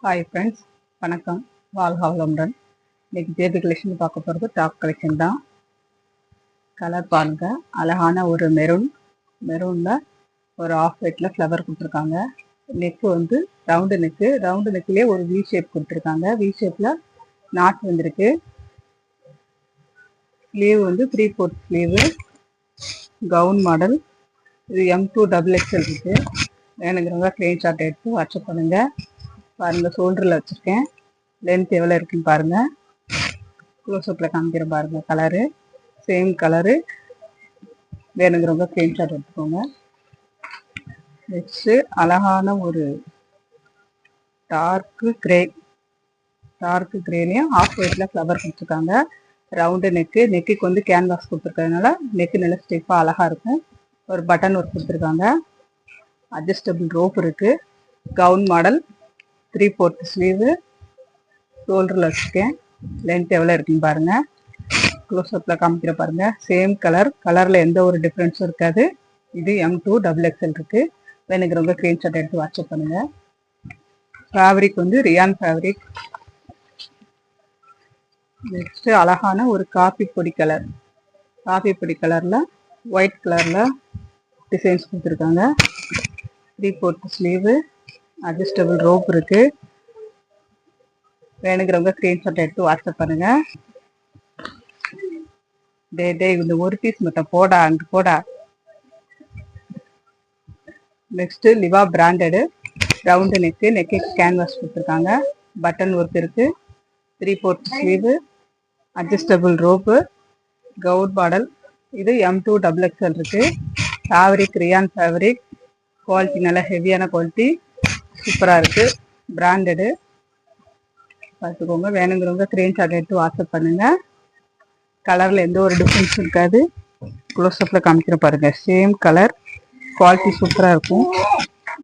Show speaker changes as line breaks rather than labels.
Hi friends, வணக்கம். வாழ்க வளமுடன். இன்னைக்கு பேபி கலெக்ஷன் பார்க்க போகிறது டாப் கலெக்ஷன் தான். கலர் பாருங்க, அழகான ஒரு மெரூனில் ஒரு ஆஃப் ஒயிட்டில் ஃப்ளவர் கொடுத்துருக்காங்க. நெக்கு வந்து ரவுண்டு நெக்லேயே ஒரு வி ஷேப் கொடுத்துருக்காங்க. வி ஷேப்பில் நாட் வந்திருக்கு. ஸ்லீவ் வந்து 3/4 ஸ்லீவு, கவுன் மாடல். இது M2 XXL இருக்குது. வேணுங்கிறவங்க ஸ்க்ரீன்ஷாட் எடுத்து வாட்ஸ்அப் பண்ணுங்கள். பாருங்கள், ஷோல்டரில் வச்சுருக்கேன். லென்த் எவ்வளோ இருக்குன்னு பாருங்கள். க்ளோஸ்அப்பில் காமிக்கிற பாருங்கள். Colour same colour. வேணுங்கிறவங்க ஸ்க்ரீன்ஷாட் எடுத்துக்கோங்க. நெக்ஸ்ட்டு அழகான ஒரு டார்க்கு கிரேலையும் ஆஃப் ஒயிட்டில் ஃப்ளவர் கொடுத்துருக்காங்க. ரவுண்டு நெக்குக்கு வந்து கேன்வாஸ் கொடுத்துருக்கறதுனால நெக்கு நல்லா ஸ்டிஃபாக அழகாக இருக்கும். ஒரு பட்டன் ஒர்க் கொடுத்துருக்காங்க. அட்ஜஸ்டபிள் ரோப் இருக்குது. கவுன் மாடல், 3/4 ஸ்லீவு, ஷோல்டரில் வச்சுருக்கேன். லென்த் எவ்வளோ இருக்குன்னு பாருங்கள். க்ளோஸ்அப்பில் காமிக்கிற பாருங்கள். சேம் கலரில் எந்த ஒரு டிஃப்ரென்ஸும் இருக்காது. இது M2 XXL இருக்குது. வேணுங்கிறவங்க ஸ்க்ரீன்ஷாட் எடுத்து வாட்ஸ்அப் பண்ணுங்கள். ஃபேப்ரிக் வந்து ரியான் ஃபேப்ரிக். நெக்ஸ்ட்டு அழகான ஒரு காஃபி பொடி கலரில் ஒயிட் கலரில் டிசைன்ஸ் கொடுத்துருக்காங்க. 3/4 ஸ்லீவு, அட்ஜஸ்டபிள் ரோப் இருக்குது. வேணுங்கிறவங்க ஸ்க்ரீன்ஷாட் எடுத்து வாட்ஸ்அப் பண்ணுங்கள். இந்த ஒரு பீஸ் மட்டும் போடா. Next லிவா branded round neck canvas கொடுத்துருக்காங்க. பட்டன் ஒர்க் இருக்குது. 3/4 sleeve, adjustable rope, gown model. இது M2 XXL இருக்குது. Fabric Ryan fabric. குவாலிட்டி நல்லா ஹெவியான குவாலிட்டி, சூப்பராக இருக்குது. பிராண்டடு பார்த்துக்கோங்க. வேணுங்கிறவங்க ஸ்க்ரீன்ஷாட் எடுத்து வாட்ஸ்அப் பண்ணுங்கள். கலரில் எந்த ஒரு டிஃப்ரென்ஸும் இருக்காது. க்ளோஸ்அப்பில் காமிக்கிற பாருங்கள். சேம் கலர், குவாலிட்டி சூப்பராக இருக்கும்.